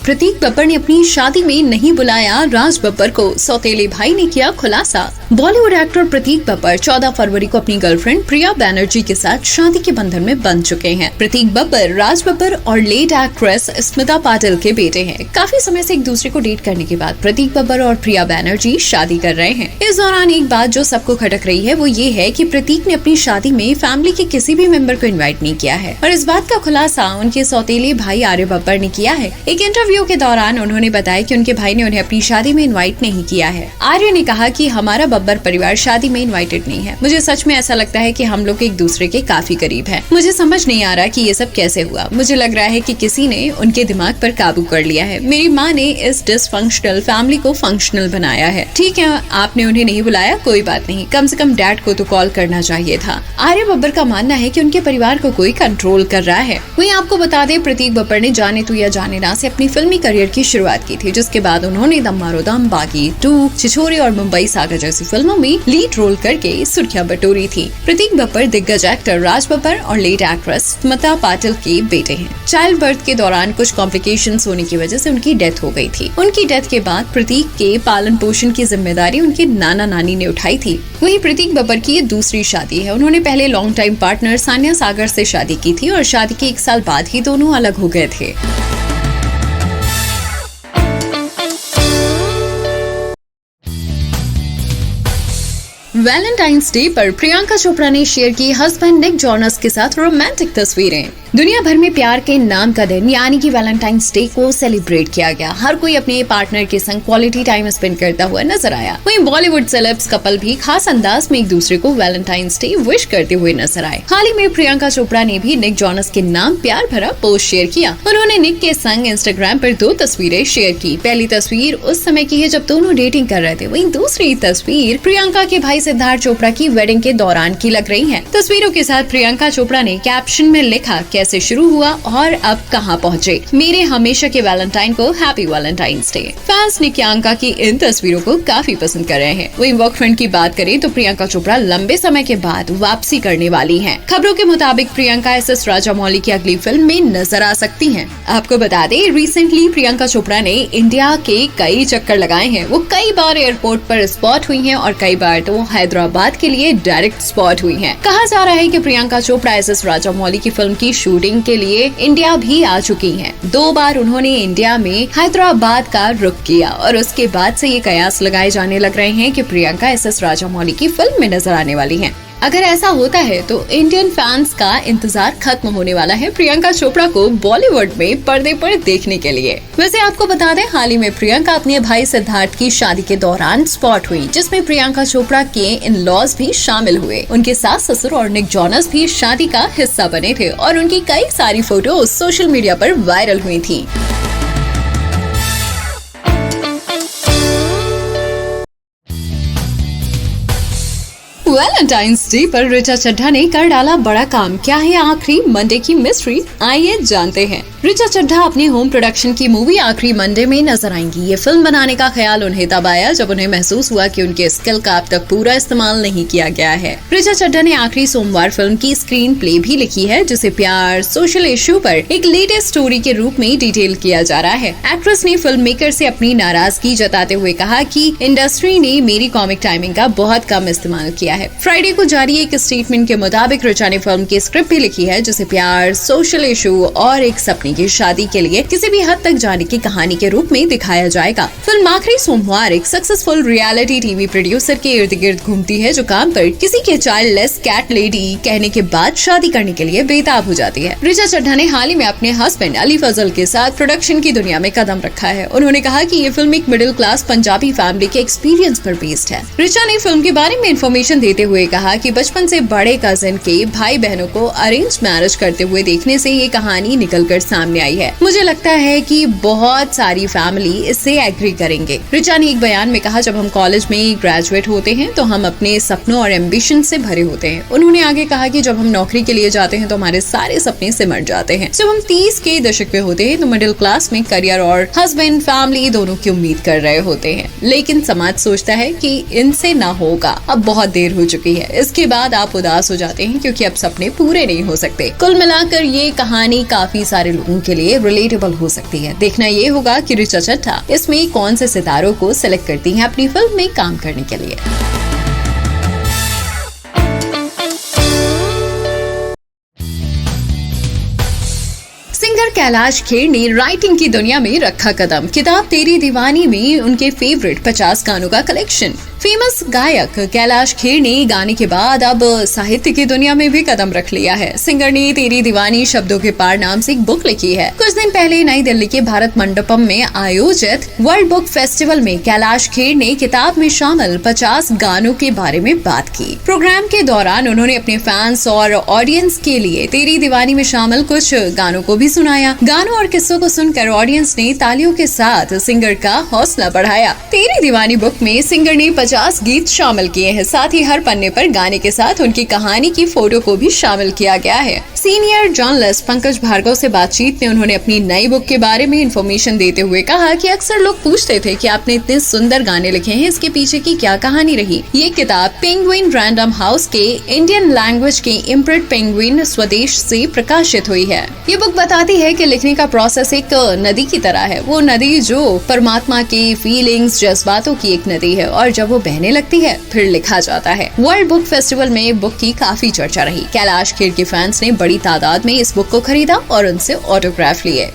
प्रतीक बब्बर ने अपनी शादी में नहीं बुलाया राज बब्बर को, सौतेले भाई ने किया खुलासा। बॉलीवुड एक्टर प्रतीक बब्बर 14 फरवरी को अपनी गर्लफ्रेंड प्रिया बैनर्जी के साथ शादी के बंधन में बंध चुके हैं। प्रतीक बब्बर राज बब्बर और लेट एक्ट्रेस स्मिता पाटिल के बेटे हैं। काफी समय से एक दूसरे को डेट करने के बाद प्रतीक बब्बर और प्रिया बैनर्जी शादी कर रहे हैं। इस दौरान एक बात जो सबको खटक रही है वो ये है कि प्रतीक ने अपनी शादी में फैमिली के किसी भी मेंबर को इनवाइट नहीं किया है और इस बात का खुलासा उनके सौतेले भाई आर्य बब्बर ने किया है। एक इंटरव्यू के दौरान उन्होंने बताया कि उनके भाई ने उन्हें अपनी शादी में इनवाइट नहीं किया है। आर्य ने कहा कि हमारा बब्बर परिवार शादी में इनवाइटेड नहीं है। मुझे सच में ऐसा लगता है कि हम लोग एक दूसरे के काफी करीब हैं। मुझे समझ नहीं आ रहा कि ये सब कैसे हुआ। मुझे लग रहा है कि किसी ने उनके दिमाग पर काबू कर लिया है। मेरी माँ ने इस डिसफंक्शनल फैमिली को फंक्शनल बनाया है। ठीक है, आपने उन्हें नहीं बुलाया, कोई बात नहीं, कम से कम डैड को तो कॉल करना चाहिए था। आर्य बब्बर का मानना है कि उनके परिवार को कोई कंट्रोल कर रहा है। वहीं आपको बता दें, प्रतीक बब्बर ने जाने तू या जाने ना से अपनी फिल्मी करियर की शुरुआत की थी, जिसके बाद उन्होंने दम मारो दम, बागी 2, छिछोरे और मुंबई सागा जैसी फिल्मों में लीड रोल करके सुर्खियां बटोरी थी। प्रतीक बब्बर दिग्गज एक्टर राज बब्बर और लेट एक्ट्रेस स्मिता पाटिल के बेटे हैं। चाइल्ड बर्थ के दौरान कुछ कॉम्प्लिकेशंस होने की वजह से उनकी डेथ हो गई थी। उनकी डेथ के बाद प्रतीक के पालन पोषण की जिम्मेदारी उनके नाना नानी ने उठाई थी। वहीं प्रतीक बब्बर की ये दूसरी शादी है। उन्होंने पहले लॉन्ग टाइम पार्टनर सानिया सागर से शादी की थी और शादी के 1 साल बाद ही दोनों अलग हो गए थे। वैलेंटाइंस डे पर प्रियंका चोपड़ा ने शेयर की हस्बैंड निक जॉनस के साथ रोमांटिक तस्वीरें। दुनिया भर में प्यार के नाम का दिन यानी कि वैलेंटाइंस डे को सेलिब्रेट किया गया। हर कोई अपने पार्टनर के संग क्वालिटी टाइम स्पेंड करता हुआ नजर आया। वहीं बॉलीवुड सेलेब्स कपल भी खास अंदाज में एक दूसरे को वैलेंटाइंस डे विश करते हुए नजर आए। हाल ही में प्रियंका चोपड़ा ने भी निक जॉनस के नाम प्यार भरा पोस्ट शेयर किया। उन्होंने निक के संग इंस्टाग्राम पर 2 तस्वीरें शेयर की। पहली तस्वीर उस समय की है जब दोनों डेटिंग कर रहे थे। वहीं दूसरी तस्वीर प्रियंका के भाई सिद्धार्थ चोपड़ा की वेडिंग के दौरान की लग रही है। तस्वीरों के साथ प्रियंका चोपड़ा ने कैप्शन में लिखा, कैसे शुरू हुआ और अब कहां पहुंचे, मेरे हमेशा के वैलेंटाइन को हैप्पी वैलेंटाइंस डे। फैंस ने प्रियंका की इन तस्वीरों को काफी पसंद कर रहे हैं। वहीं वर्क फ्रंट की बात करें तो प्रियंका चोपड़ा लंबे समय के बाद वापसी करने वाली हैं। खबरों के मुताबिक प्रियंका एस.एस. राजामौली की अगली फिल्म में नजर आ सकती हैं। आपको बता दें, रिसेंटली प्रियंका चोपड़ा ने इंडिया के कई चक्कर लगाए हैं। वो कई बार एयरपोर्ट पर स्पॉट हुई हैं और कई बार तो हैदराबाद के लिए डायरेक्ट स्पॉट हुई हैं। कहा जा रहा है कि प्रियंका चोपड़ा एस.एस. राजामौली की फिल्म की शूटिंग के लिए इंडिया भी आ चुकी हैं। 2 बार उन्होंने इंडिया में हैदराबाद का रुख किया और उसके बाद से ये कयास लगाए जाने लग रहे हैं कि प्रियंका एस.एस. राजामौली की फिल्म में नजर आने वाली हैं। अगर ऐसा होता है तो इंडियन फैंस का इंतजार खत्म होने वाला है प्रियंका चोपड़ा को बॉलीवुड में पर्दे पर देखने के लिए। वैसे आपको बता दें, हाल ही में प्रियंका अपने भाई सिद्धार्थ की शादी के दौरान स्पॉट हुई, जिसमें प्रियंका चोपड़ा के इन-लॉज भी शामिल हुए। उनके सास ससुर और निक जॉनस भी शादी का हिस्सा बने थे और उनकी कई सारी फोटो सोशल मीडिया पर वायरल हुई थी। वैलेंटाइंस डे पर ऋचा चड्ढा ने कर डाला बड़ा काम। क्या है आखिरी मंडे की मिस्ट्री, आइए जानते हैं। ऋचा चड्ढा अपनी होम प्रोडक्शन की मूवी आखिरी मंडे में नजर आएंगी। ये फिल्म बनाने का ख्याल उन्हें तब आया जब उन्हें महसूस हुआ कि उनके स्किल का अब तक पूरा इस्तेमाल नहीं किया गया है। ऋचा चड्ढा ने आखिरी सोमवार फिल्म की स्क्रीन प्ले भी लिखी है, जिसे प्यार सोशल इश्यू पर एक लेटेस्ट स्टोरी के रूप में डिटेल किया जा रहा है। एक्ट्रेस ने फिल्म मेकर से अपनी नाराजगी जताते हुए कहा कि इंडस्ट्री ने मेरी कॉमिक टाइमिंग का बहुत कम इस्तेमाल किया है। फ्राइडे को जारी एक स्टेटमेंट के मुताबिक ऋचा ने फिल्म की स्क्रिप्ट भी लिखी है, जिसे प्यार सोशल इशू और एक सपने की शादी के लिए किसी भी हद तक जाने की कहानी के रूप में दिखाया जाएगा। फिल्म आखिरी सोमवार एक सक्सेसफुल रियलिटी टीवी प्रोड्यूसर के इर्द गिर्द घूमती है, जो काम पर किसी के चाइल्डलेस कैट लेडी कहने के बाद शादी करने के लिए बेताब हो जाती है। ऋचा चड्ढा ने हाल ही में अपने हस्बैंड अली फजल के साथ प्रोडक्शन की दुनिया में कदम रखा है। उन्होंने कहा कि ये फिल्म एक मिडिल क्लास पंजाबी फैमिली के एक्सपीरियंस पर बेस्ड है। ऋचा ने फिल्म के बारे में इन्फॉर्मेशन देते हुए कहा कि बचपन से बड़े कजिन के भाई बहनों को अरेंज मैरिज करते हुए देखने से ये कहानी निकलकर सामने आई है। मुझे लगता है कि बहुत सारी फैमिली इससे एग्री करेंगे। ऋचा ने एक बयान में कहा, जब हम कॉलेज में ग्रेजुएट होते हैं तो हम अपने सपनों और एम्बिशन से भरे होते हैं। उन्होंने आगे कहा कि जब हम नौकरी के लिए जाते हैं तो हमारे सारे सपने सिमट जाते हैं। जब हम 30 के दशक में होते हैं तो मिडिल क्लास में करियर और हस्बैंड फैमिली दोनों की उम्मीद कर रहे होते हैं, लेकिन समाज सोचता है कि इनसे ना होगा, अब बहुत देर हो हो चुकी है। इसके बाद आप उदास हो जाते हैं क्योंकि अब सपने पूरे नहीं हो सकते। कुल मिलाकर ये कहानी काफी सारे लोगों के लिए रिलेटेबल हो सकती है। देखना ये होगा कि ऋचा चड्ढा इसमें कौन से सितारों को सिलेक्ट करती हैं अपनी फिल्म में काम करने के लिए। सिंगर कैलाश खेर ने राइटिंग की दुनिया में रखा कदम। किताब तेरी दीवानी में उनके फेवरेट 50 गानों का कलेक्शन। फेमस गायक कैलाश खेर ने गाने के बाद अब साहित्य की दुनिया में भी कदम रख लिया है। सिंगर ने तेरी दीवानी शब्दों के पार नाम से एक बुक लिखी है। कुछ दिन पहले नई दिल्ली के भारत मंडपम में आयोजित वर्ल्ड बुक फेस्टिवल में कैलाश खेर ने किताब में शामिल 50 गानों के बारे में बात की। प्रोग्राम के दौरान उन्होंने अपने फैंस और ऑडियंस के लिए तेरी दीवानी में शामिल कुछ गानों को भी सुनाया। गानों और किस्सों को सुनकर ऑडियंस ने तालियों के साथ सिंगर का हौसला बढ़ाया। तेरी दीवानी बुक में सिंगर ने 50 गीत शामिल किए हैं। साथ ही हर पन्ने पर गाने के साथ उनकी कहानी की फोटो को भी शामिल किया गया है। सीनियर जर्नलिस्ट पंकज भार्गव से बातचीत में उन्होंने अपनी नई बुक के बारे में इन्फॉर्मेशन देते हुए कहा कि अक्सर लोग पूछते थे कि आपने इतने सुंदर गाने लिखे हैं, इसके पीछे की क्या कहानी रही। ये किताब पेंगुइन रैंडम हाउस के इंडियन लैंग्वेज के इम्प्रिंट पेंगुइन स्वदेश से प्रकाशित हुई है। ये बुक बताती है कि लिखने का प्रोसेस एक नदी की तरह है। वो नदी जो परमात्मा की फीलिंग्स, जज्बातों की एक नदी है और जब वो बहने लगती है फिर लिखा जाता है। वर्ल्ड बुक फेस्टिवल में बुक की काफी चर्चा रही। कैलाश खेर के फैंस ने बड़ी तादाद में इस बुक को खरीदा और उनसे ऑटोग्राफ लिए।